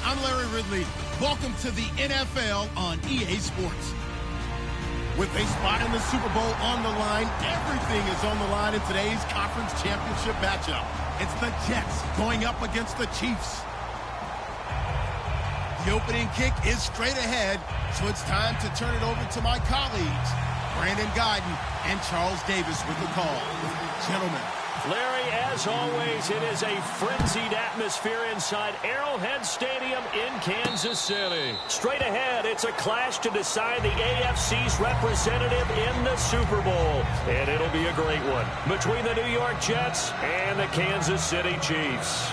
I'm Larry Ridley. Welcome to the NFL on EA Sports. With a spot in the Super Bowl on the line, everything is on the line in today's conference championship matchup. It's the Jets going up against the Chiefs. The opening kick is straight ahead, so it's time to turn it over to my colleagues, Brandon Guyton and Charles Davis with the call. Gentlemen. Larry, as always, it is a frenzied atmosphere inside Arrowhead Stadium in Kansas City. Straight ahead, it's a clash to decide the AFC's representative in the Super Bowl. And it'll be a great one between the New York Jets and the Kansas City Chiefs.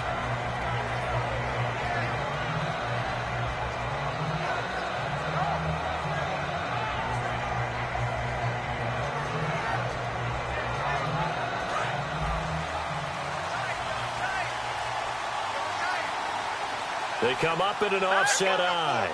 They come up in an offset eye.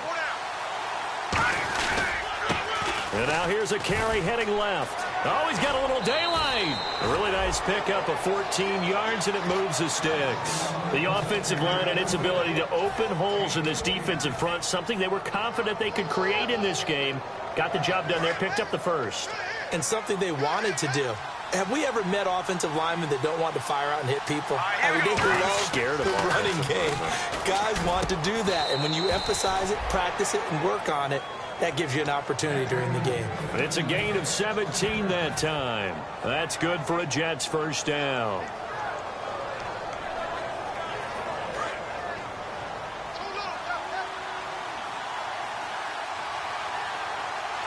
And now here's a carry heading left. Oh, he's got a little daylight. A really nice pickup of 14 yards, and it moves the sticks. The offensive line and its ability to open holes in this defensive front, something they were confident they could create in this game. Got the job done there, picked up the first. And something they wanted to do. Have we ever met offensive linemen that don't want to fire out and hit people? I mean, they love the running game. Guys want to do that, and when you emphasize it, practice it, and work on it, that gives you an opportunity during the game. It's a gain of 17 that time. That's good for a Jets first down.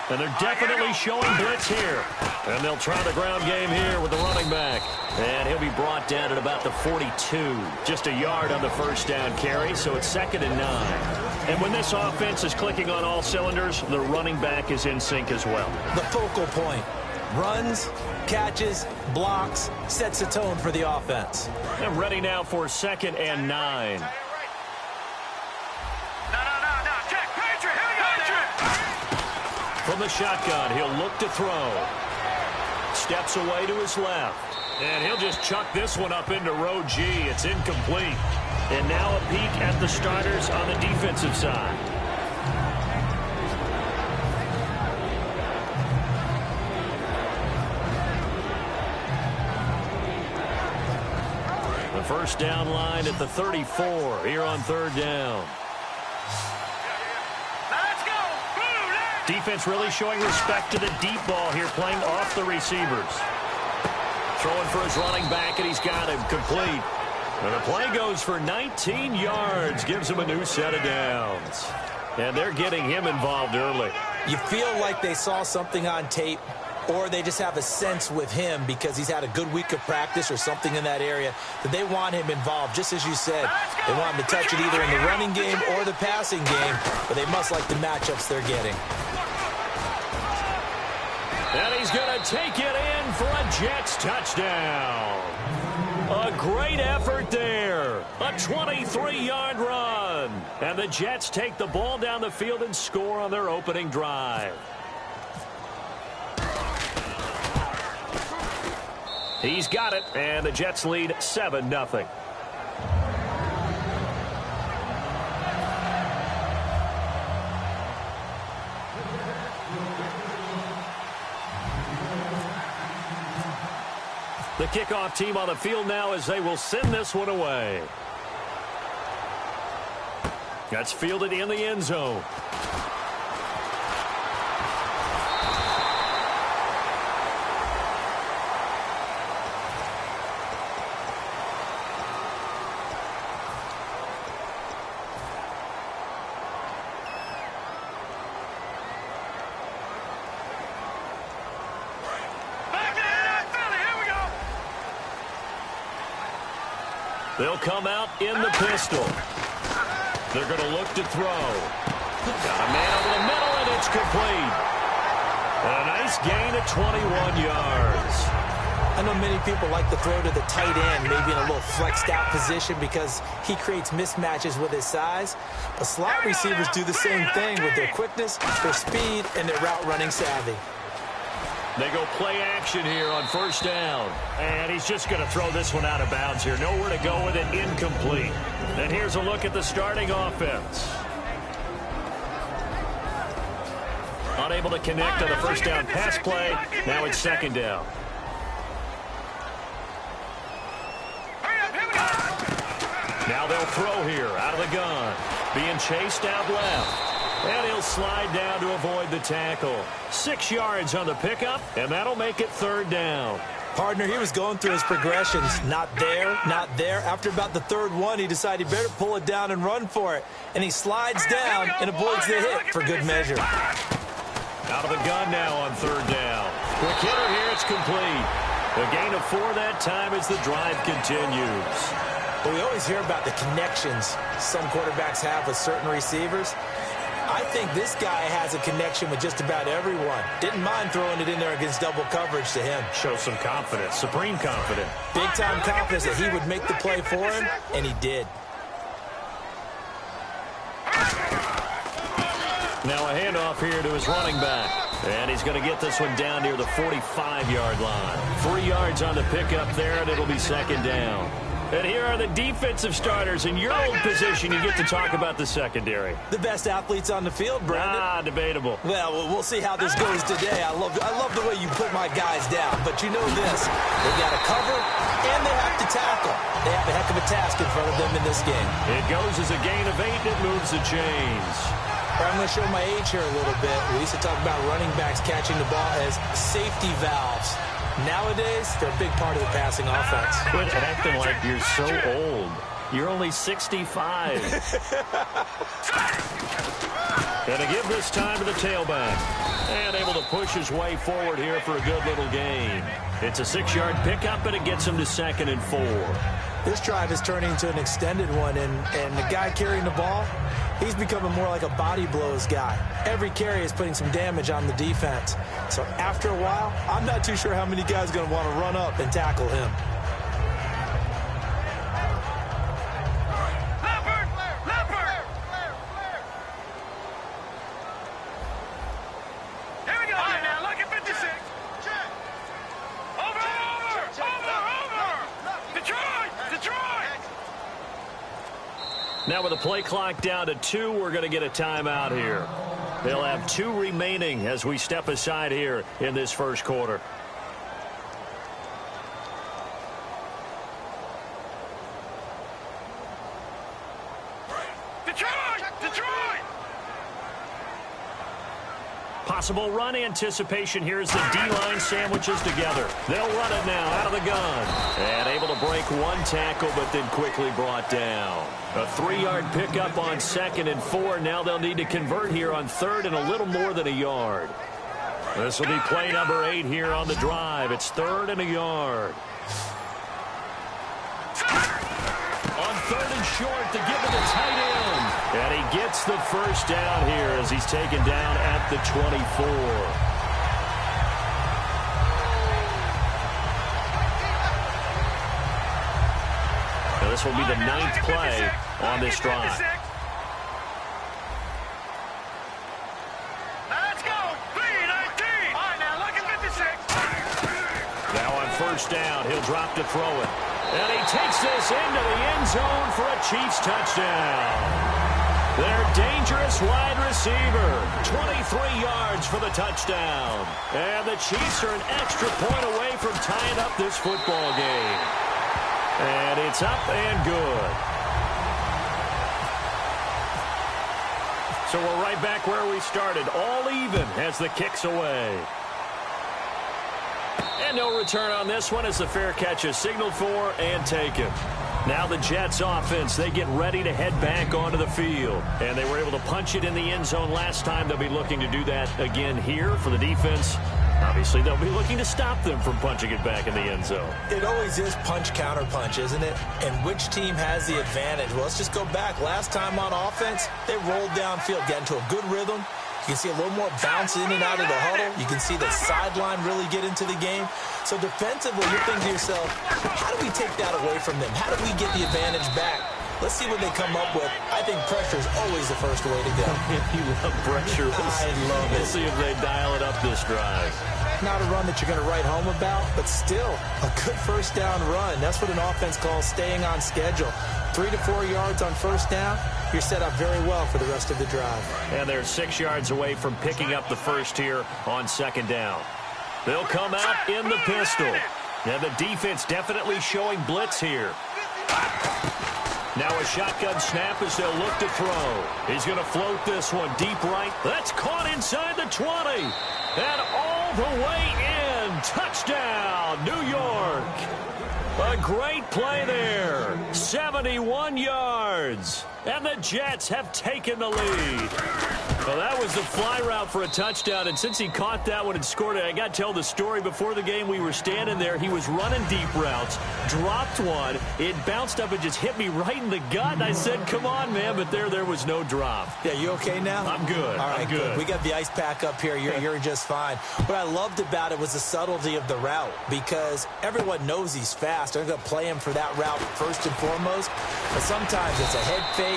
And they're definitely showing blitz here. And they'll try the ground game here with the running back. And he'll be brought down at about the 42. Just a yard on the first down carry, so it's 2nd and 9. And when this offense is clicking on all cylinders, the running back is in sync as well. The focal point. Runs, catches, blocks, sets the tone for the offense. And ready now for 2nd and 9. From the shotgun, he'll look to throw. Steps away to his left. And he'll just chuck this one up into row G. It's incomplete. And now a peek at the starters on the defensive side. The first down line at the 34 here on 3rd down. Defense really showing respect to the deep ball here, playing off the receivers. Throwing for his running back, and he's got him complete. And the play goes for 19 yards, gives him a new set of downs. And they're getting him involved early. You feel like they saw something on tape, or they just have a sense with him because he's had a good week of practice or something in that area that they want him involved. Just as you said, they want him to touch it either in the running game or the passing game, but they must like the matchups they're getting. And he's going to take it in for a Jets touchdown. A great effort there. A 23-yard run. And the Jets take the ball down the field and score on their opening drive. He's got it, and the Jets lead 7-0. The kickoff team on the field now as they will send this one away. That's fielded in the end zone. They'll come out in the pistol. They're going to look to throw. Got a man over the middle, and it's complete. And a nice gain of 21 yards. I know many people like to throw to the tight end, maybe in a little flexed out position because he creates mismatches with his size. But slot receivers do the same thing with their quickness, their speed, and their route running savvy. They go play action here on first down. And he's just going to throw this one out of bounds here. Nowhere to go with it, incomplete. And here's a look at the starting offense. Unable to connect on the first down pass play. Now it's second down. Now they'll throw here out of the gun. Being chased out left. And he'll slide down to avoid the tackle. 6 yards on the pickup, and that'll make it third down. Partner, he was going through his progressions. Not there, not there. After about the third one, he decided he better pull it down and run for it. And he slides down and avoids the hit for good measure. Out of the gun now on third down. Quick hitter here, it's complete. A gain of 4 that time as the drive continues. Well, we always hear about the connections some quarterbacks have with certain receivers. I think this guy has a connection with just about everyone. Didn't mind throwing it in there against double coverage to him. Shows some confidence, supreme confidence. Big-time confidence that he would make the play for him, and he did. Now a handoff here to his running back. And he's going to get this one down near the 45-yard line. 3 yards on the pickup there, and it'll be second down. And here are the defensive starters. In your old position, you get to talk about the secondary. The best athletes on the field, Brandon. Debatable. Well, we'll see how this goes today. I love the way you put my guys down. But you know this. They got to cover, and they have to tackle. They have a heck of a task in front of them in this game. It goes as a gain of 8, and it moves the chains. I'm going to show my age here a little bit. We used to talk about running backs catching the ball as safety valves. Nowadays, they're a big part of the passing offense. Quit acting like you're so old. You're only 65. Going to give this time to the tailback. And able to push his way forward here for a good little gain. It's a 6-yard pickup, and it gets him to 2nd and 4. This drive is turning into an extended one, and the guy carrying the ball, he's becoming more like a body blows guy. Every carry is putting some damage on the defense. So after a while, I'm not too sure how many guys are going to want to run up and tackle him. Now with the play clock down to 2, we're going to get a timeout here. They'll have 2 remaining as we step aside here in this first quarter. Possible run anticipation here as the D-line sandwiches together. They'll run it now out of the gun. And able to break 1 tackle, but then quickly brought down. A 3-yard pickup on 2nd and 4. Now they'll need to convert here on 3rd and a little more than a yard. This will be play number 8 here on the drive. It's 3rd and a yard. On 3rd and short to give it the tight end. And he gets the first down here as he's taken down at the 24. Now this will be the 9th play on this drive. Let's go. 3-19. All right, now look at 56. Now on first down, he'll drop to throw it. And he takes this into the end zone for a Chiefs touchdown. Their dangerous wide receiver, 23 yards for the touchdown. And the Chiefs are an extra point away from tying up this football game. And it's up and good. So we're right back where we started, all even as the kick's away. And no return on this one as the fair catch is signaled for and taken. Now the Jets offense, they get ready to head back onto the field. And they were able to punch it in the end zone last time. They'll be looking to do that again here for the defense. Obviously, they'll be looking to stop them from punching it back in the end zone. It always is punch-counter-punch, isn't it? And which team has the advantage? Well, let's just go back. Last time on offense, they rolled downfield, got into a good rhythm. You can see a little more bounce in and out of the huddle. You can see the sideline really get into the game. So defensively, you're thinking to yourself, how do we take that away from them? How do we get the advantage back? Let's see what they come up with. I think pressure is always the first way to go. You love pressure. I love it. We'll see if they dial it up this drive. Not a run that you're going to write home about, but still a good first down run. That's what an offense calls staying on schedule. 3 to 4 yards on first down, you're set up very well for the rest of the drive. And they're 6 yards away from picking up the first here on second down. They'll come out in the pistol. And the defense definitely showing blitz here. Now a shotgun snap as they'll look to throw. He's going to float this one deep right. That's caught inside the 20. And all the way in. Touchdown, New York. A great play there. 71 yards. And the Jets have taken the lead. Well, that was the fly route for a touchdown, and since he caught that one and scored it, I got to tell the story. Before the game, we were standing there. He was running deep routes, dropped one. It bounced up and just hit me right in the gut, and I said, come on, man, but there was no drop. Yeah, you okay now? I'm good. All right, I'm good. We got the ice pack up here. You're just fine. What I loved about it was the subtlety of the route, because everyone knows he's fast. They're going to play him for that route first and foremost, but sometimes it's a head fake.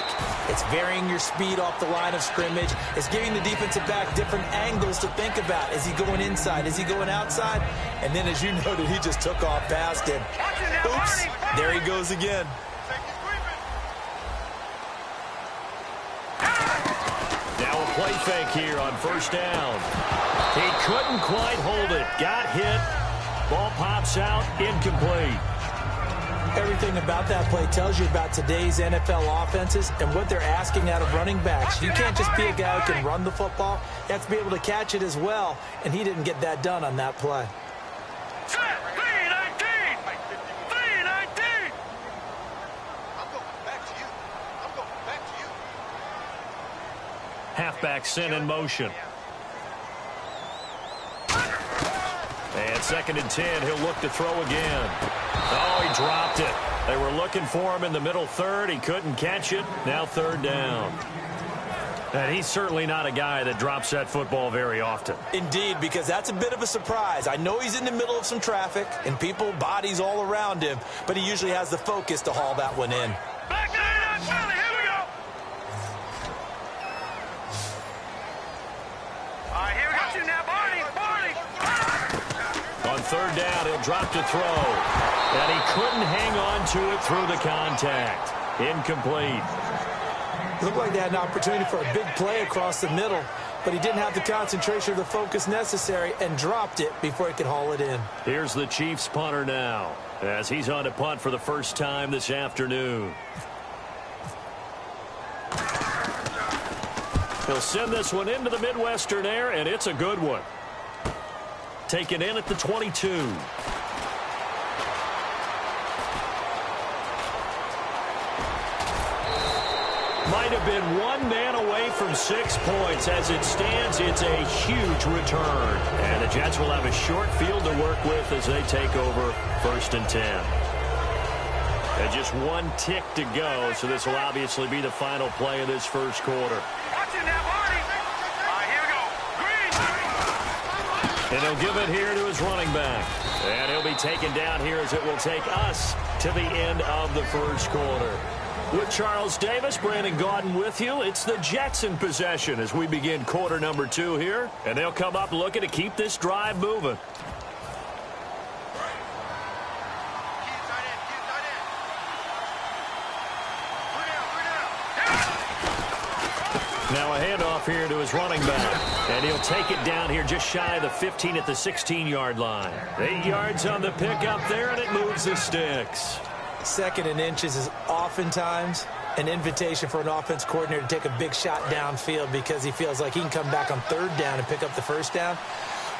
It's varying your speed off the line of scrimmage. It's giving the defensive back different angles to think about. Is he going inside? Is he going outside? And then, as you noted, he just took off past him. Oops, there he goes again. Now a play fake here on first down. He couldn't quite hold it. Got hit. Ball pops out. Incomplete. Everything about that play tells you about today's NFL offenses and what they're asking out of running backs. You can't just be a guy who can run the football. You have to be able to catch it as well, and he didn't get that done on that play. Halfback sent in motion. And 2nd and 10, he'll look to throw again. Oh, he dropped it. They were looking for him in the middle third. He couldn't catch it. Now 3rd down. And he's certainly not a guy that drops that football very often. Indeed, because that's a bit of a surprise. I know he's in the middle of some traffic and people, bodies all around him, but he usually has the focus to haul that one in. Back to the Charlie. Here we go. All right, here we go. Got you now, Barney. On 3rd down, he'll drop to throw. And he couldn't hang on to it through the contact. Incomplete. It looked like they had an opportunity for a big play across the middle, but he didn't have the concentration or the focus necessary and dropped it before he could haul it in. Here's the Chiefs punter now, as he's on to punt for the first time this afternoon. He'll send this one into the Midwestern air, and it's a good one. Taken in at the 22. Might have been one man away from 6 points. As it stands, it's a huge return. And the Jets will have a short field to work with as they take over 1st and 10. And just 1 tick to go, so this will obviously be the final play of this first quarter. Watch it now, Barney. All right, here we go. Green. And he'll give it here to his running back. And he'll be taken down here as it will take us to the end of the first quarter. With Charles Davis, Brandon Gaudin with you. It's the Jets in possession as we begin quarter number 2 here. And they'll come up looking to keep this drive moving. Now a handoff here to his running back. And he'll take it down here just shy of the 15 at the 16-yard line. 8 yards on the pickup there, and it moves the sticks. 2nd and inches is oftentimes an invitation for an offense coordinator to take a big shot downfield because he feels like he can come back on 3rd down and pick up the first down.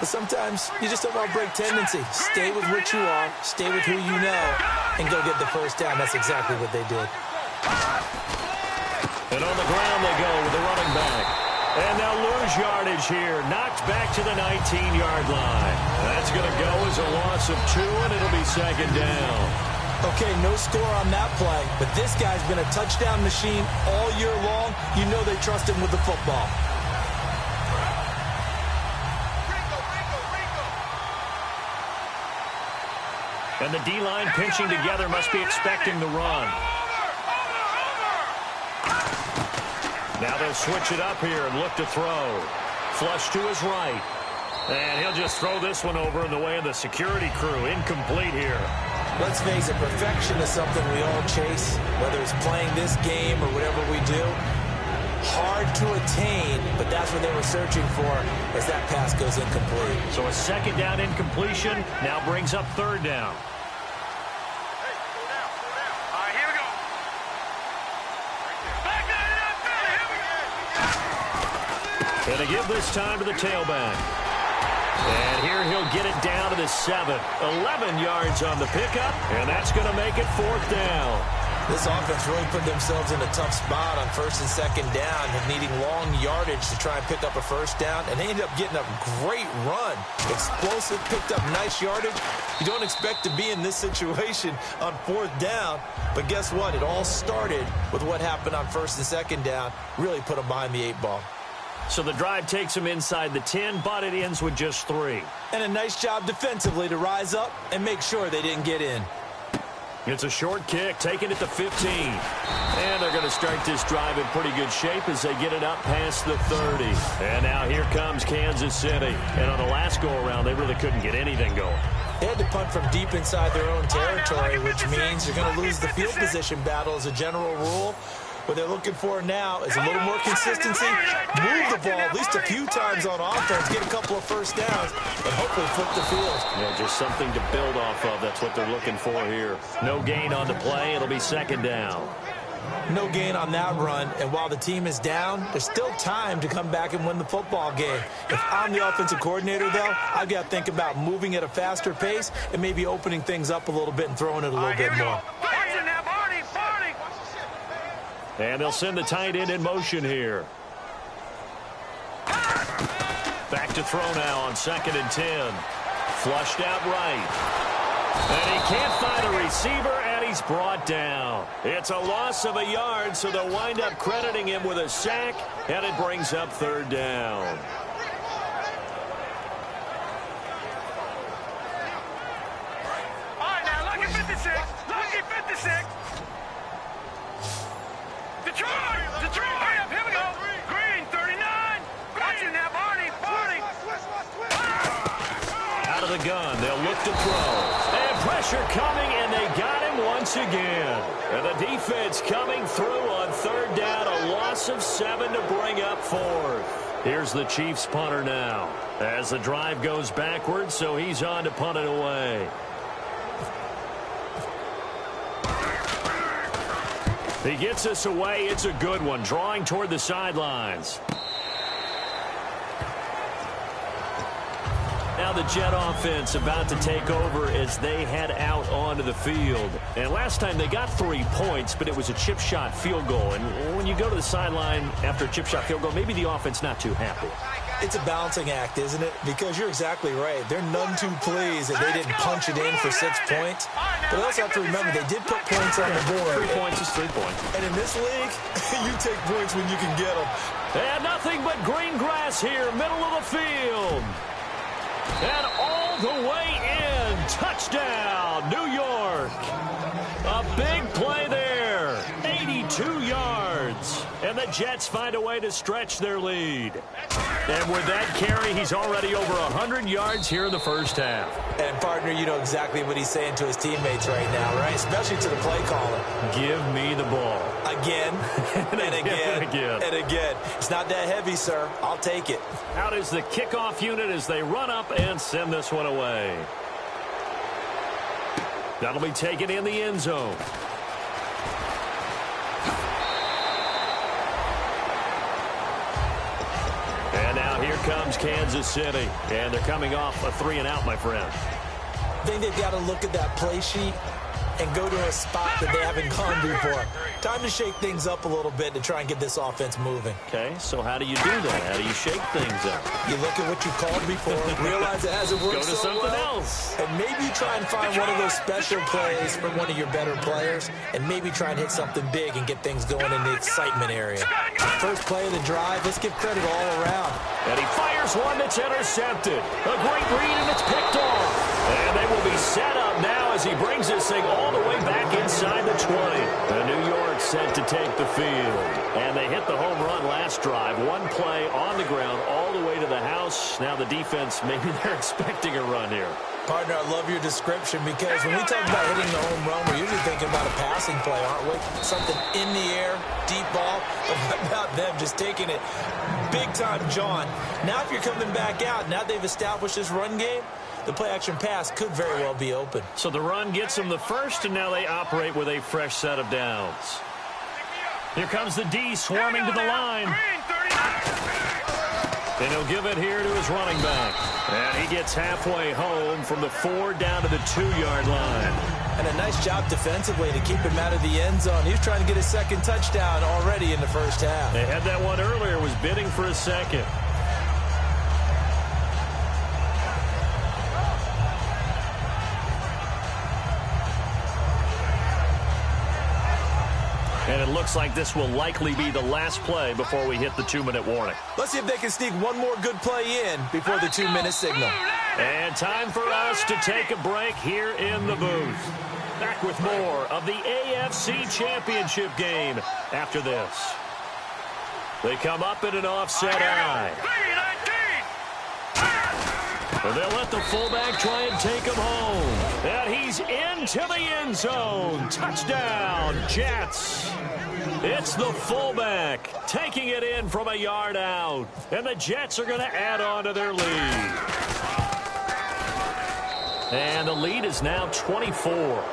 But sometimes you just don't want to break tendency. Stay with what you are, stay with who you know, and go get the first down. That's exactly what they did. And on the ground they go with the running back. And they'll lose yardage here. Knocked back to the 19-yard line. That's going to go as a loss of 2, and it'll be 2nd down. Okay, no score on that play, but this guy's been a touchdown machine all year long. You know they trust him with the football. And the D-line pinching together must be expecting the run. Now they'll switch it up here and look to throw. Flush to his right. And he'll just throw this one over in the way of the security crew. Incomplete here. Let's face it, perfection is something we all chase, whether it's playing this game or whatever we do. Hard to attain, but that's what they were searching for as that pass goes incomplete. So a second down incompletion now brings up third down. All right, here we go. Back there, And they give this time to the tailback. And here he'll get it down to the 7. 11 yards on the pickup, and that's going to make it fourth down. This offense really put themselves in a tough spot on first and second down and needing long yardage to try and pick up a first down, and they ended up getting a great run. Explosive, picked up nice yardage. You don't expect to be in this situation on fourth down, but guess what? It all started with what happened on first and second down. Really put them behind the 8 ball. So the drive takes them inside the 10, but it ends with just 3. And a nice job defensively to rise up and make sure they didn't get in. It's a short kick, taking it to 15. And they're going to start this drive in pretty good shape as they get it up past the 30. And now here comes Kansas City. And on the last go-around, they really couldn't get anything going. They had to punt from deep inside their own territory, which means you're going to lose the field position battle as a general rule. What they're looking for now is a little more consistency, move the ball at least a few times on offense, get a couple of first downs, and hopefully flip the field. Yeah, just something to build off of. That's what they're looking for here. No gain on the play. It'll be second down. No gain on that run, and while the team is down, there's still time to come back and win the football game. If I'm the offensive coordinator, though, I've got to think about moving at a faster pace and maybe opening things up a little bit and throwing it a little bit more. And they'll send the tight end in motion here. Back to throw now on 2nd and 10. Flushed out right. And he can't find a receiver, and he's brought down. It's a loss of a yard, so they'll wind up crediting him with a sack, and it brings up third down. All right, now, lucky 56. Lucky 56. Detroit! Hurry up, here we go. Green, 39. Watching now, Barney, 40. Out of the gun, they'll look to throw. And pressure coming, and they got him once again. And the defense coming through on third down, a loss of 7 to bring up fourth. Here's the Chiefs punter now. As the drive goes backwards, so he's on to punt it away. He gets us away. It's a good one, drawing toward the sidelines. Now the Jet offense about to take over as they head out onto the field. And last time they got 3 points, but it was a chip shot field goal. And when you go to the sideline after a chip shot field goal, maybe the offense not too happy. It's a balancing act, isn't it? Because you're exactly right. They're none too pleased that they didn't punch it in for 6 points. But also have to remember, they did put points on the board. 3 points is 3 points. And in this league, you take points when you can get them. And nothing but green grass here, middle of the field. And all the way in. Touchdown, New York. A big play there. 82 yards. And the Jets find a way to stretch their lead. And with that carry, he's already over 100 yards here in the first half. And, partner, you know exactly what he's saying to his teammates right now, right? Especially to the play caller. Give me the ball. Again, and again, and again. It's not that heavy, sir. I'll take it. Out is the kickoff unit as they run up and send this one away. That'll be taken in the end zone. And now here comes Kansas City. And they're coming off a 3-and-out, my friend. I think they've got to look at that play sheet and go to a spot that they haven't gone before. Time to shake things up a little bit to try and get this offense moving. Okay, so how do you do that? How do you shake things up? You look at what you called before, realize it hasn't worked so well. Go to something else. And maybe try and find one of those special plays from one of your better players, and maybe try and hit something big and get things going in the excitement area. First play of the drive, let's give credit all around. And he fires one that's intercepted. A great read, and it's picked off. And they will be set up up now as he brings this thing all the way back inside the 20. The New York set to take the field. And they hit the home run last drive. One play on the ground all the way to the house. Now the defense, maybe they're expecting a run here. Partner, I love your description because when we talk about hitting the home run, we're usually thinking about a passing play, aren't we? Something in the air, deep ball. But what about them just taking it big time, John? Now if you're coming back out, now they've established this run game, the play-action pass could very well be open. So the run gets them the first, and now they operate with a fresh set of downs. Here comes the D swarming to the line. And he'll give it here to his running back. And he gets halfway home from the 4 down to the 2-yard line. And a nice job defensively to keep him out of the end zone. He was trying to get his second touchdown already in the first half. They had that one earlier, was bidding for a second. And it looks like this will likely be the last play before we hit the 2-minute warning. Let's see if they can sneak one more good play in before the 2-minute signal. And time for us to take a break here in the booth. Back with more of the AFC Championship game after this. They come up in an offset eye. And they'll let the fullback try and take him home. And he's into the end zone. Touchdown, Jets. It's the fullback taking it in from a yard out. And the Jets are going to add on to their lead. And the lead is now 24.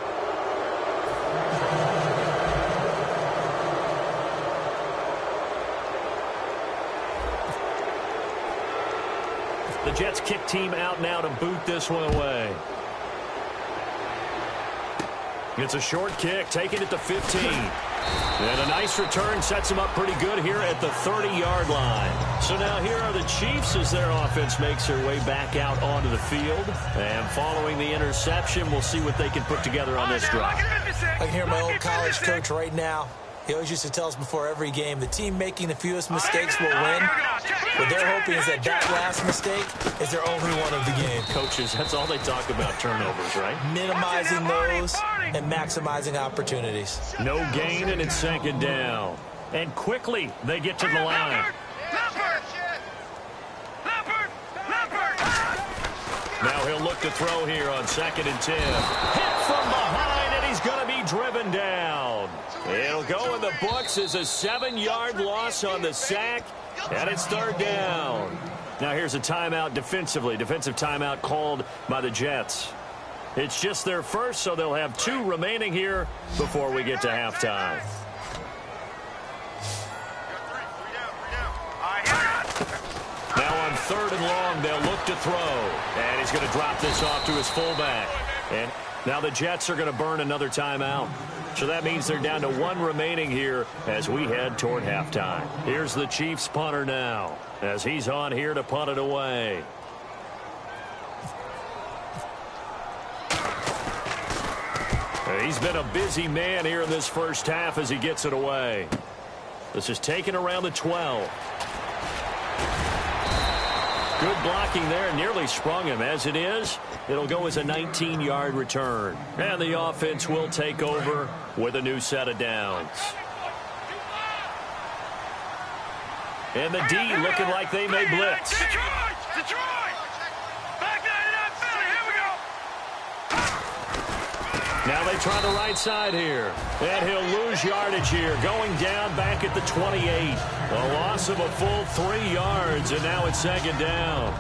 The Jets kick team out now to boot this one away. It's a short kick, taking it to 15. And a nice return sets them up pretty good here at the 30-yard line. So now here are the Chiefs as their offense makes their way back out onto the field. And following the interception, we'll see what they can put together on this drive. I can hear my old college coach right now. He always used to tell us before every game, the team making the fewest mistakes will win. What they're hoping is that that last mistake is their only one of the game. Coaches, that's all they talk about, turnovers, right? Minimizing those and maximizing opportunities. No gain, and it's second down. And quickly, they get to the line. Now he'll look to throw here on 2nd and 10. Hit from behind, and he's going to be driven down. It'll go in the books as a 7-yard loss on the sack, and it's 3rd down. Now here's a timeout defensively. Defensive timeout called by the Jets. It's just their first, so they'll have 2 remaining here before we get to halftime. Now on 3rd and long, they'll look to throw. And he's going to drop this off to his fullback. And now the Jets are going to burn another timeout. So that means they're down to 1 remaining here as we head toward halftime. Here's the Chiefs punter now as he's on here to punt it away. He's been a busy man here in this first half as he gets it away. This is taken around the 12. Good blocking there, nearly sprung him. As it is, it'll go as a 19-yard return. And the offense will take over with a new set of downs. And the D looking like they may blitz. Detroit! Back 99 Philly, here we go! Now they try the right side here. And he'll lose yardage here, going down back at the 28. A loss of a full 3 yards, and now it's 2nd down.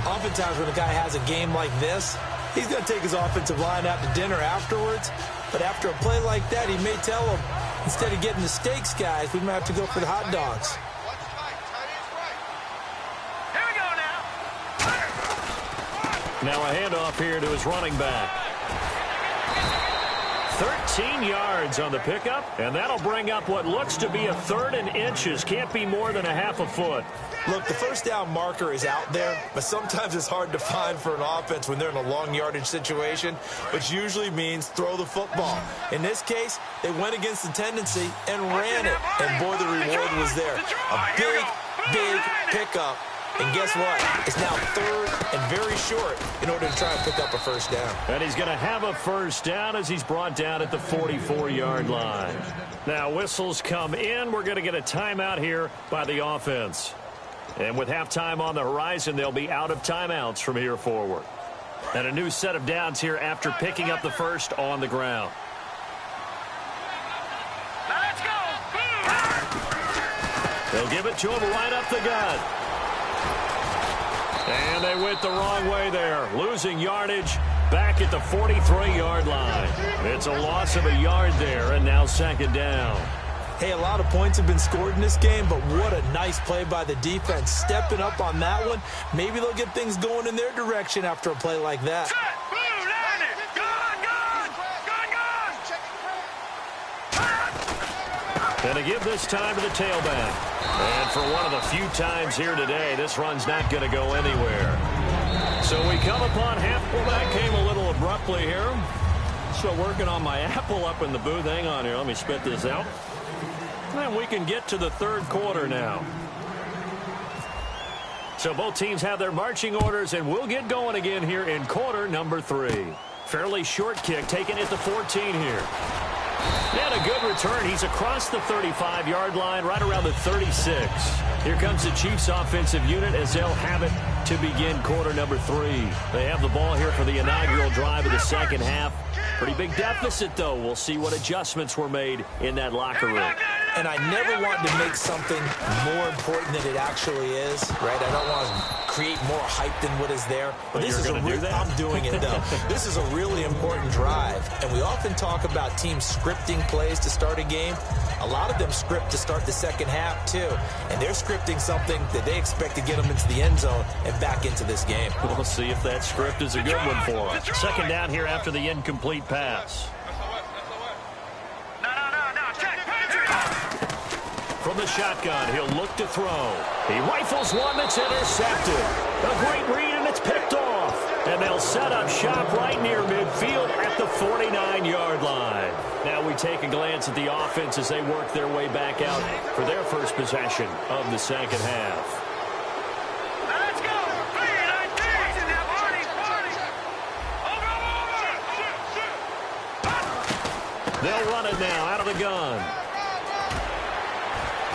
Oftentimes when a guy has a game like this, he's going to take his offensive line out to dinner afterwards. But after a play like that, he may tell them, instead of getting the steaks, guys, we might have to go for the hot dogs. Here we go now. Now a handoff here to his running back. 13 yards on the pickup, and that'll bring up what looks to be a 3rd and inches. Can't be more than a half a foot. Look, the first down marker is out there, but sometimes it's hard to find for an offense when they're in a long yardage situation, which usually means throw the football. In this case, they went against the tendency and ran it, and boy, the reward was there. A big, big pickup. And guess what? It's now 3rd and very short in order to try and pick up a first down. And he's going to have a first down as he's brought down at the 44-yard line. Now, whistles come in. We're going to get a timeout here by the offense. And with halftime on the horizon, they'll be out of timeouts from here forward. And a new set of downs here after picking up the first on the ground. Now let's go. They'll give it to him right up the gut. And they went the wrong way there, losing yardage back at the 43-yard line. It's a loss of a yard there, and now second down. Hey, a lot of points have been scored in this game, but what a nice play by the defense. Stepping up on that one, maybe they'll get things going in their direction after a play like that. And to give this time to the tailback. And for one of the few times here today, this run's not going to go anywhere. So we come upon half. Well, that came a little abruptly here. So working on my apple up in the booth. Hang on here. Let me spit this out. And we can get to the third quarter now. So both teams have their marching orders, and we'll get going again here in quarter number 3. Fairly short kick taken at the 14 here. And a good return. He's across the 35-yard line, right around the 36. Here comes the Chiefs offensive unit as they'll have it to begin quarter number 3. They have the ball here for the inaugural drive of the second half. Pretty big deficit, though. We'll see what adjustments were made in that locker room. And I never want to make something more important than it actually is, right? I don't want to create more hype than what is there. But this is a real, I'm doing it, though. This is a really important drive. And we often talk about teams scripting plays to start a game. A lot of them script to start the second half, too. And they're scripting something that they expect to get them into the end zone and back into this game. We'll see if that script is a good one for us. Second down here after the incomplete pass. From the shotgun, he'll look to throw. He rifles one that's intercepted. A great read, and it's picked off. And they'll set up shop right near midfield at the 49-yard line. Now we take a glance at the offense as they work their way back out for their first possession of the second half. Let's go. They'll run it now out of the gun.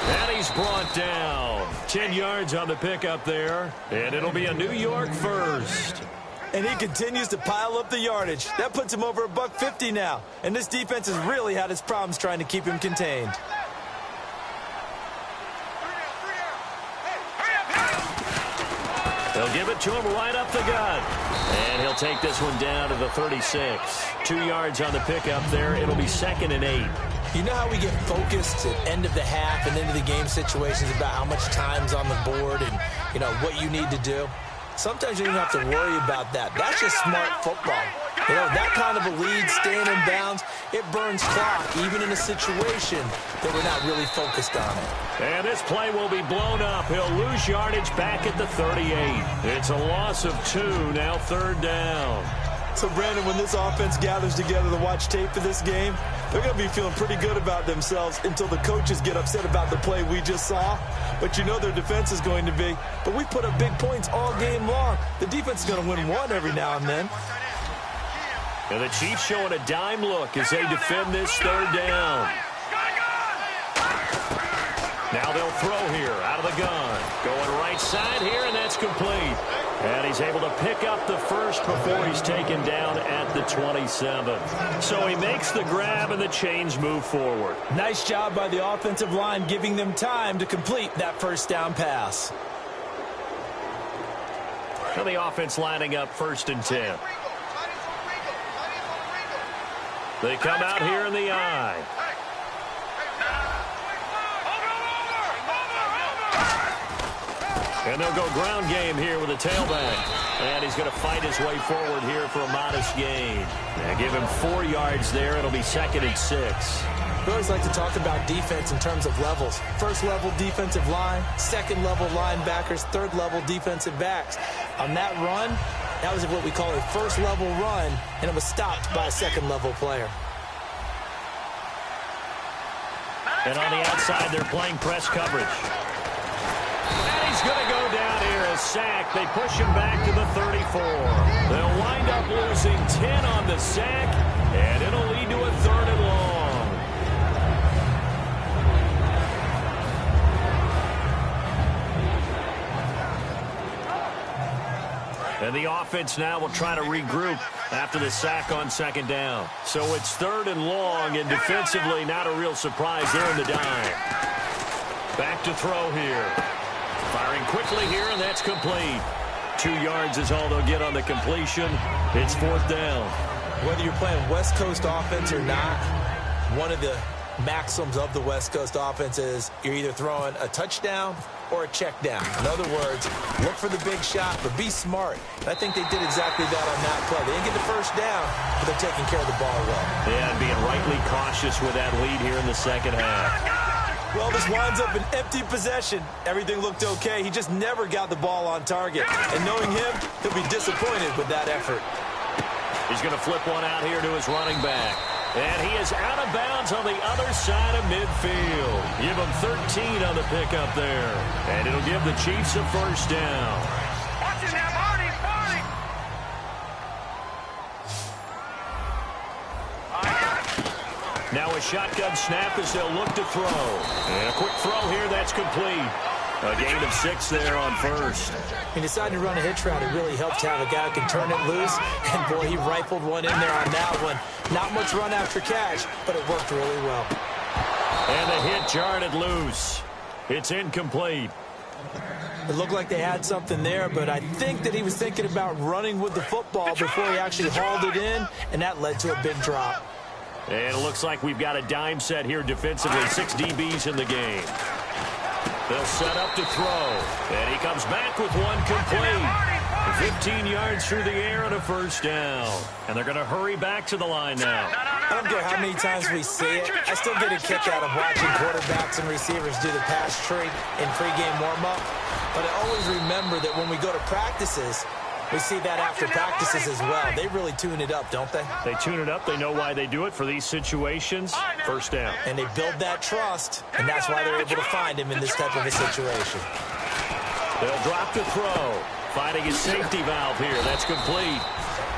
And he's brought down. 10 yards on the pickup there. And it'll be a New York first. And he continues to pile up the yardage. That puts him over $150 now. And this defense has really had its problems trying to keep him contained. They'll give it to him right up the gut. And he'll take this one down to the 36. 2 yards on the pickup there. It'll be 2nd and 8. You know how we get focused at end of the half and into the game situations about how much time's on the board and, you know, what you need to do? Sometimes you don't have to worry about that. That's just smart football. You know, that kind of a lead, staying in bounds, it burns clock, even in a situation that we're not really focused on it. And this play will be blown up. He'll lose yardage back at the 38. It's a loss of 2, now 3rd down. So, Brandon, when this offense gathers together to watch tape for this game, they're going to be feeling pretty good about themselves until the coaches get upset about the play we just saw. But you know their defense is going to be. But we put up big points all game long. The defense is going to win one every now and then. And the Chiefs showing a dime look as they defend this 3rd down. Now they'll throw here out of the gun. Going right side here, and that's complete. And he's able to pick up the first before he's taken down at the 27. So he makes the grab, and the chains move forward. Nice job by the offensive line, giving them time to complete that first down pass. And the offense lining up 1st and 10. They come out here in the eye. And they'll go ground game here with a tailback. And he's going to fight his way forward here for a modest gain. Now give him 4 yards there. It'll be 2nd and 6. We always like to talk about defense in terms of levels. 1st level defensive line, 2nd level linebackers, 3rd level defensive backs. On that run, that was what we call a 1st level run, and it was stopped by a 2nd level player. And on the outside, they're playing press coverage. And he's going to go down here, a sack. They push him back to the 35. 4. They'll wind up losing 10 on the sack, and it'll lead to a 3rd and long. And the offense now will try to regroup after the sack on 2nd down. So it's 3rd and long, and defensively not a real surprise there in the dime. Back to throw here. Firing quickly here, and that's complete. 2 yards is all they'll get on the completion. It's 4th down. Whether you're playing West Coast offense or not, one of the maxims of the West Coast offense is you're either throwing a touchdown or a check down. In other words, look for the big shot, but be smart. And I think they did exactly that on that play. They didn't get the first down, but they're taking care of the ball well. Yeah, and being rightly cautious with that lead here in the 2nd half. Well, this winds up an empty possession. Everything looked okay. He just never got the ball on target. And knowing him, he'll be disappointed with that effort. He's going to flip one out here to his running back. And he is out of bounds on the other side of midfield. Give him 13 on the pickup there. And it'll give the Chiefs a 1st down. Watch it now, Barney. Now a shotgun snap as they'll look to throw. And a quick throw here, that's complete. A gain of 6 there on 1st. He decided to run a hitch route. It really helps to have a guy who can turn it loose. And, boy, he rifled one in there on that one. Not much run after catch, but it worked really well. And the hit jarred it loose. It's incomplete. It looked like they had something there, but I think that he was thinking about running with the football before he actually hauled it in, and that led to a big drop. And it looks like we've got a dime set here defensively. 6 DBs in the game. They'll set up to throw. And he comes back with one complete. 15 yards through the air and a 1st down. And they're going to hurry back to the line now. I don't care how many times we see it. I still get a kick out of watching quarterbacks and receivers do the pass tree in pregame warm-up. But I always remember that when we go to practices, we see that after practices as well. They really tune it up, don't they? They tune it up. They know why they do it for these situations. 1st down. And they build that trust, and that's why they're able to find him in this type of a situation. They'll drop to throw. Finding his safety valve here. That's complete.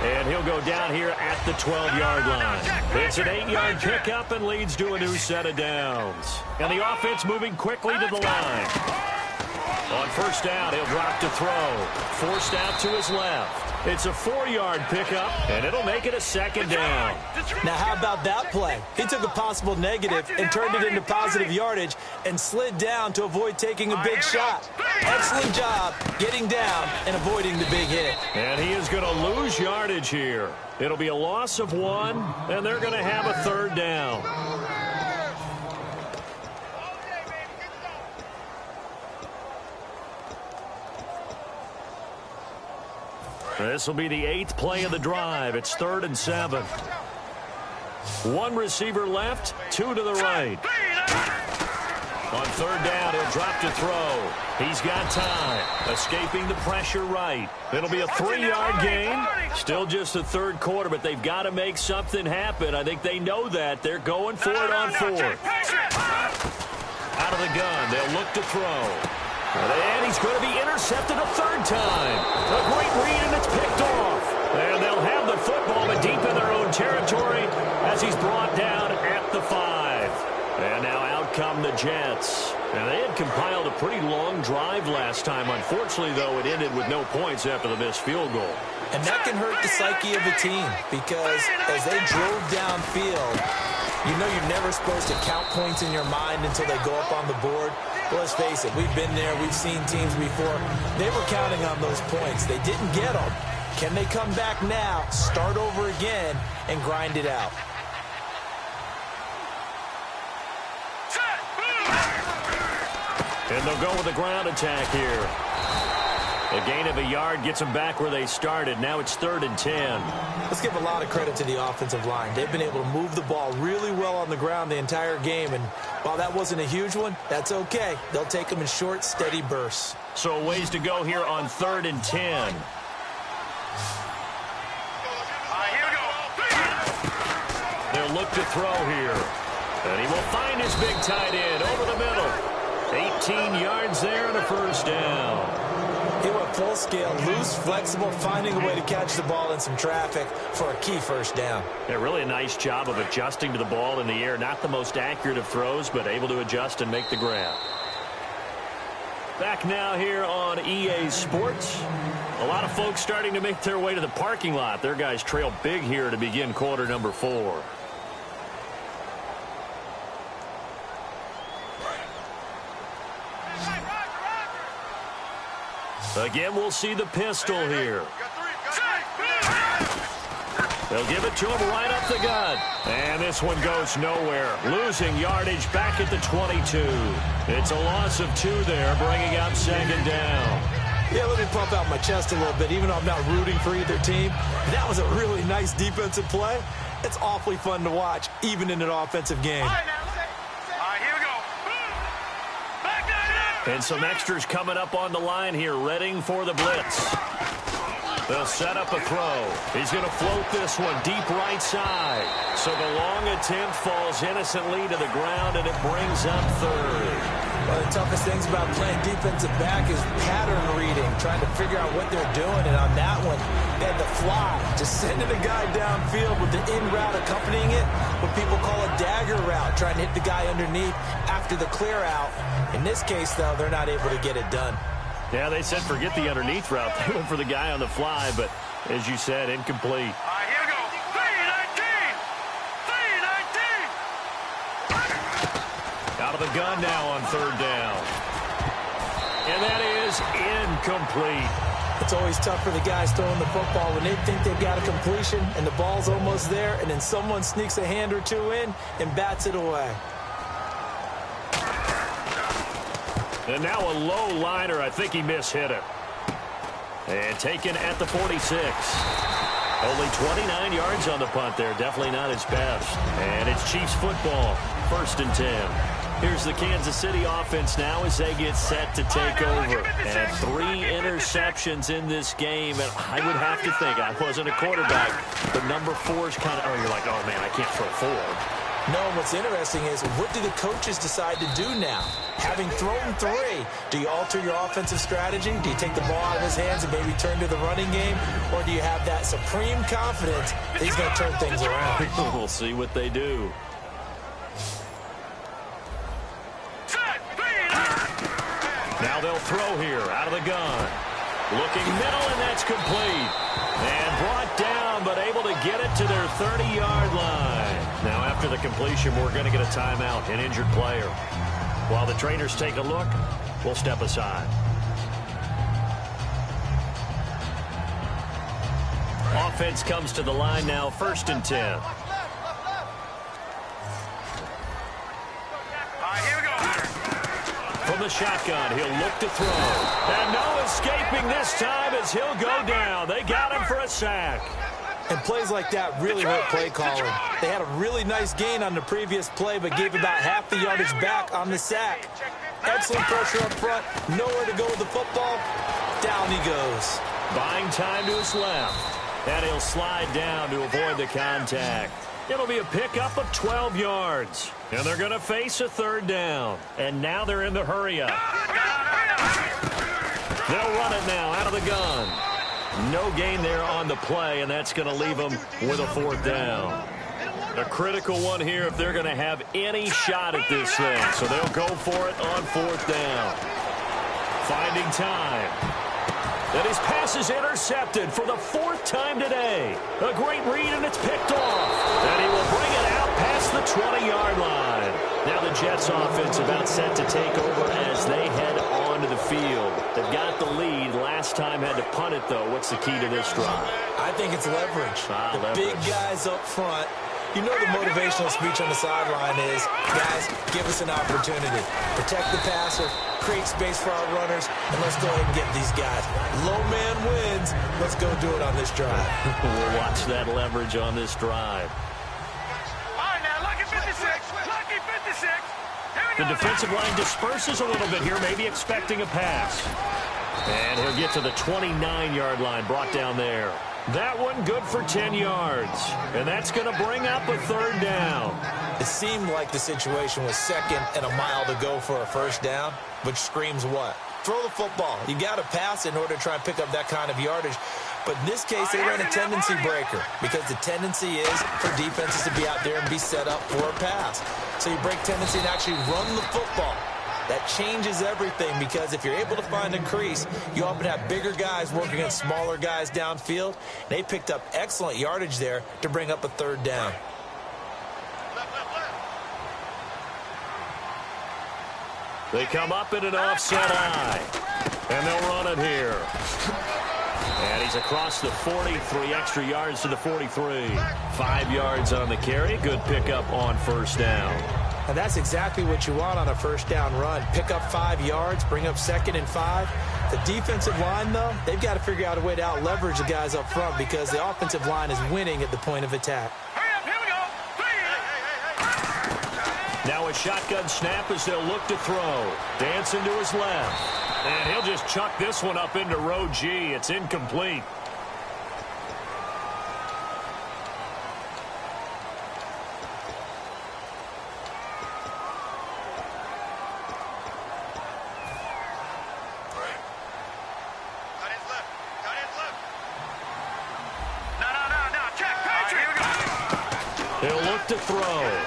And he'll go down here at the 12-yard line. It's an 8-yard pickup and leads to a new set of downs. And the offense moving quickly to the line. On 1st down, he'll drop to throw. Forced out to his left. It's a 4-yard pickup, and it'll make it a 2nd down. Now, how about that play? He took a possible negative and turned it into positive yardage and slid down to avoid taking a big shot. Excellent job getting down and avoiding the big hit. And he is going to lose yardage here. It'll be a loss of 1, and they're going to have a 3rd down. This will be the 8th play of the drive. It's 3rd and 7. 1 receiver left, 2 to the right. On 3rd down, he'll drop to throw. He's got time. Escaping the pressure right. It'll be a 3-yard gain. Still just the 3rd quarter, but they've got to make something happen. I think they know that. They're going for it on 4th. Out of the gun, they'll look to throw. And he's going to be intercepted a 3rd time. A great read, and it's picked off. And they'll have the football, but deep in their own territory as he's brought down at the 5. And now out come the Jets. And they had compiled a pretty long drive last time. Unfortunately, though, it ended with no points after the missed field goal. And that can hurt the psyche of a team because as they drove downfield, you know you're never supposed to count points in your mind until they go up on the board. Well, let's face it, we've been there. We've seen teams before. They were counting on those points. They didn't get them. Can they come back now, start over again, and grind it out? And they'll go with a ground attack here. A gain of a yard gets them back where they started. Now it's 3rd and 10. Let's give a lot of credit to the offensive line. They've been able to move the ball really well on the ground the entire game. And while that wasn't a huge one, that's okay. They'll take them in short, steady bursts. So a ways to go here on 3rd and 10. They'll look to throw here. And he will find his big tight end over the middle. 18 yards there and a 1st down. He went full scale, loose, flexible, finding a way to catch the ball in some traffic for a key first down. Yeah, really a nice job of adjusting to the ball in the air. Not the most accurate of throws, but able to adjust and make the grab. Back now here on EA Sports. A lot of folks starting to make their way to the parking lot. Their guys trail big here to begin quarter number 4. Again, we'll see the pistol here. They'll give it to him right up the gut. And this one goes nowhere. Losing yardage back at the 22. It's a loss of 2 there, bringing up second down. Yeah, let me pump out my chest a little bit, even though I'm not rooting for either team. That was a really nice defensive play. It's awfully fun to watch, even in an offensive game. And some extras coming up on the line here, readying for the blitz. They'll set up a throw. He's going to float this one deep right side. So the long attempt falls innocently to the ground, and it brings up third. One of the toughest things about playing defensive back is pattern reading, trying to figure out what they're doing. And on that one, they had the fly, just sending a guy downfield with the in route accompanying it, what people call a dagger route, trying to hit the guy underneath after the clear out. In this case, though, they're not able to get it done. Yeah, they said forget the underneath route. They went for the guy on the fly, but as you said, incomplete. Here we go. 3-19. Out of the gun now on third down. And that is incomplete. It's always tough for the guys throwing the football when they think they've got a completion and the ball's almost there, and then someone sneaks a hand or two in and bats it away. And now a low liner. I think he mishit it. And taken at the 46. Only 29 yards on the punt there. Definitely not his best. And it's Chiefs football. 1st and 10. Here's the Kansas City offense now as they get set to take over. And 3 interceptions in this game. And I would have to think, I wasn't a quarterback, but number 4 is kind of, you're like, oh, man, I can't throw 4. No, what's interesting is, what do the coaches decide to do now? Having thrown 3, do you alter your offensive strategy? Do you take the ball out of his hands and maybe turn to the running game? Or do you have that supreme confidence that he's going to turn things around? We'll see what they do. Now they'll throw here out of the gun. Looking middle, and that's complete. And brought down, but able to get it to their 30-yard line. Now, after the completion, we're going to get a timeout, an injured player. While the trainers take a look, we'll step aside. Offense comes to the line now, 1st and 10. Here we go. From the shotgun, he'll look to throw. And no escaping this time as he'll go down. They got him for a sack. And plays like that really hurt play calling. They had a really nice gain on the previous play, but gave about half the yardage back on the sack. Excellent pressure up front. Nowhere to go with the football. Down he goes. Buying time to his left. And he'll slide down to avoid the contact. It'll be a pickup of 12 yards. And they're going to face a 3rd down. And now they're in the hurry up. They'll run it now out of the gun. No gain there on the play, and that's going to leave them with a 4th down. A critical one here if they're going to have any shot at this thing. So they'll go for it on 4th down. Finding time. And his pass is intercepted for the 4th time today. A great read, and it's picked off. And he will bring it out past the 20-yard line. Now the Jets offense about set to take over as they head onto the field. They've got the lead. Last time had to punt it, though. What's the key to this drive? I think it's leverage. The big guys up front. You know the motivational speech on the sideline is, guys, give us an opportunity. Protect the passer, create space for our runners, and let's go ahead and get these guys. Low man wins. Let's go do it on this drive. We'll watch that leverage on this drive. All right, now, lucky 56. Lucky 56. The defensive line disperses a little bit here, maybe expecting a pass. And he'll get to the 29-yard line, brought down there. That one good for 10 yards. And that's going to bring up a 3rd down. It seemed like the situation was 2nd and a mile to go for a 1st down, which screams what? throw the football. You got to pass in order to try and pick up that kind of yardage. But in this case, they ran a tendency breaker because the tendency is for defenses to be out there and be set up for a pass. So you break tendency and actually run the football. That changes everything because if you're able to find a crease, you often have bigger guys working against smaller guys downfield. They picked up excellent yardage there to bring up a third down. They come up in an offset eye, and they'll run it here. And he's across the 40, 3 extra yards to the 43. 5 yards on the carry. Good pickup on first down. And that's exactly what you want on a first down run. Pick up 5 yards, bring up 2nd and 5. The defensive line, though, they've got to figure out a way to out-leverage the guys up front because the offensive line is winning at the point of attack. Now a shotgun snap as they'll look to throw. Dancing to his left. And he'll just chuck this one up into row G. It's incomplete. He'll look to throw.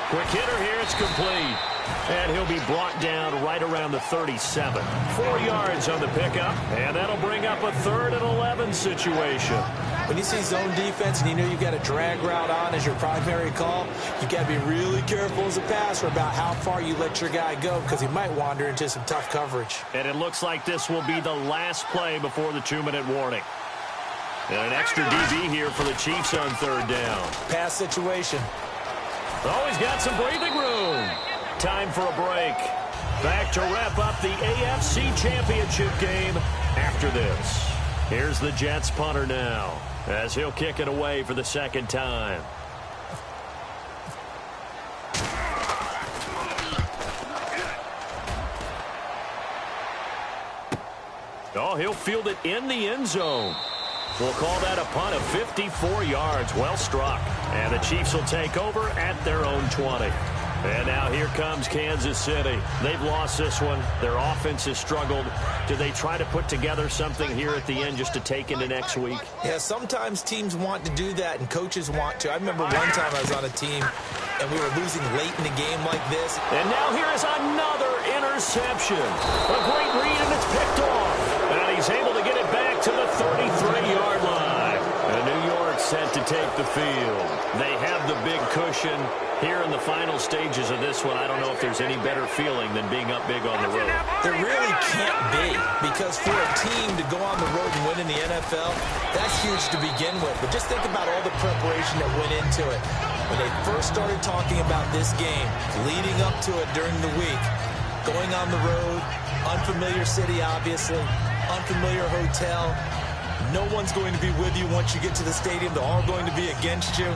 Quick hitter here, it's complete. And he'll be brought down right around the 37. 4 yards on the pickup, and that'll bring up a 3rd and 11 situation. When you see zone defense and you know you've got a drag route on as your primary call, you've got to be really careful as a passer about how far you let your guy go because he might wander into some tough coverage. And it looks like this will be the last play before the 2-minute warning. And an extra DB here for the Chiefs on 3rd down. Pass situation. Oh, he's got some breathing room. Time for a break. Back to wrap up the AFC Championship game after this. Here's the Jets punter now as he'll kick it away for the 2nd time. Oh, he'll field it in the end zone. We'll call that a punt of 54 yards. Well struck. And the Chiefs will take over at their own 20. And now here comes Kansas City. They've lost this one. Their offense has struggled. Do they try to put together something here at the end just to take into next week? Yeah, sometimes teams want to do that and coaches want to. I remember one time I was on a team and we were losing late in the game like this. And now here is another interception. A great read and it's picked off. And he's able to get it back to the 33-yard line. And New York set to take the field. They have the big cushion. Here in the final stages of this one, I don't know if there's any better feeling than being up big on the road. There really can't be, because for a team to go on the road and win in the NFL, that's huge to begin with. But just think about all the preparation that went into it. When they first started talking about this game, leading up to it during the week, going on the road, unfamiliar city, obviously, unfamiliar hotel. No one's going to be with you once you get to the stadium. They're all going to be against you.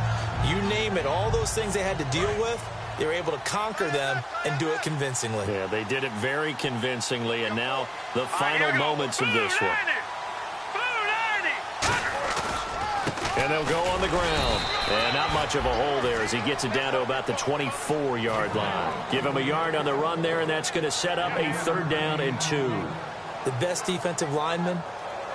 You name it, all those things they had to deal with, they were able to conquer them and do it convincingly. Yeah, they did it very convincingly, and now the final moments of this one. And they'll go on the ground. And not much of a hole there as he gets it down to about the 24-yard line. Give him a yard on the run there, and that's going to set up a 3rd down and 2. The best defensive linemen,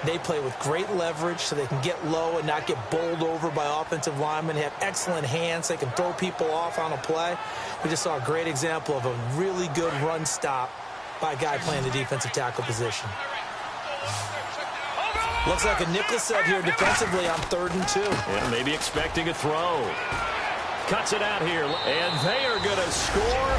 they play with great leverage so they can get low and not get bowled over by offensive linemen. They have excellent hands. They can throw people off on a play. We just saw a great example of a really good run stop by a guy playing the defensive tackle position. Looks like a nickel set here defensively on 3rd and 2. Yeah, maybe expecting a throw. Cuts it out here, and they are going to score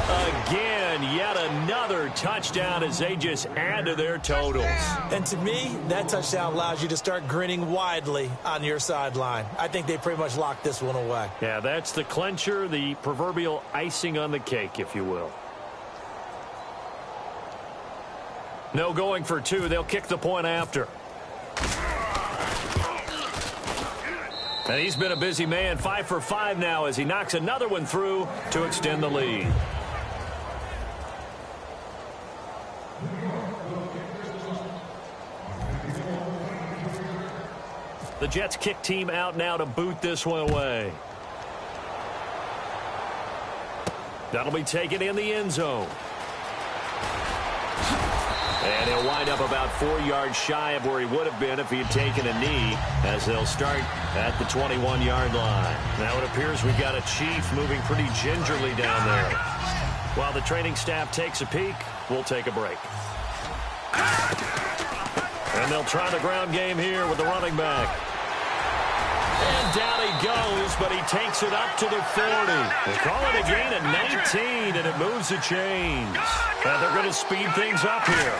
again. Yet another touchdown as they just add to their totals. And to me, that touchdown allows you to start grinning widely on your sideline. I think they pretty much locked this one away. Yeah, that's the clincher, the proverbial icing on the cake, if you will. No going for 2. They'll kick the point after. And he's been a busy man, 5 for 5 now as he knocks another one through to extend the lead. The Jets kick team out now to boot this one away. That'll be taken in the end zone. And he'll wind up about 4 yards shy of where he would have been if he had taken a knee, as they'll start at the 21-yard line. Now it appears we've got a Chief moving pretty gingerly down there. While the training staff takes a peek, we'll take a break. And they'll try the ground game here with the running back. And down he goes, but he takes it up to the 40. We'll call it a gain of 19, and it moves the chains. And they're going to speed things up here.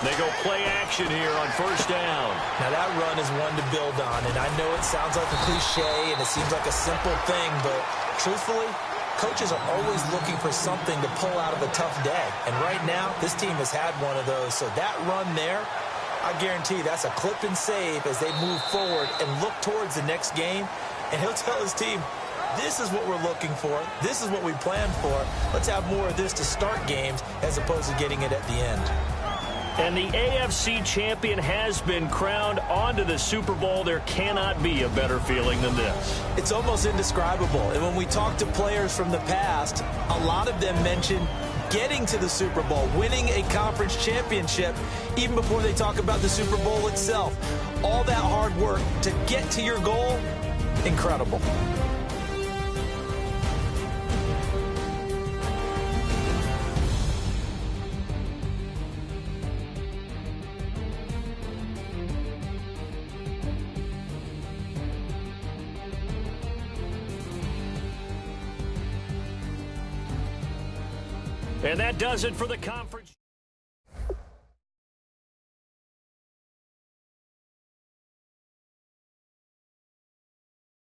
They go play action here on first down. Now that run is one to build on, and I know it sounds like a cliche and it seems like a simple thing, but truthfully, coaches are always looking for something to pull out of a tough day. And right now, this team has had one of those. So that run there, I guarantee that's a clip and save as they move forward and look towards the next game. And he'll tell his team, this is what we're looking for. This is what we planned for. Let's have more of this to start games as opposed to getting it at the end. And the AFC champion has been crowned onto the Super Bowl. There cannot be a better feeling than this. It's almost indescribable. And when we talk to players from the past, a lot of them mention getting to the Super Bowl, winning a conference championship, even before they talk about the Super Bowl itself. All that hard work to get to your goal, incredible. And that does it for the conference.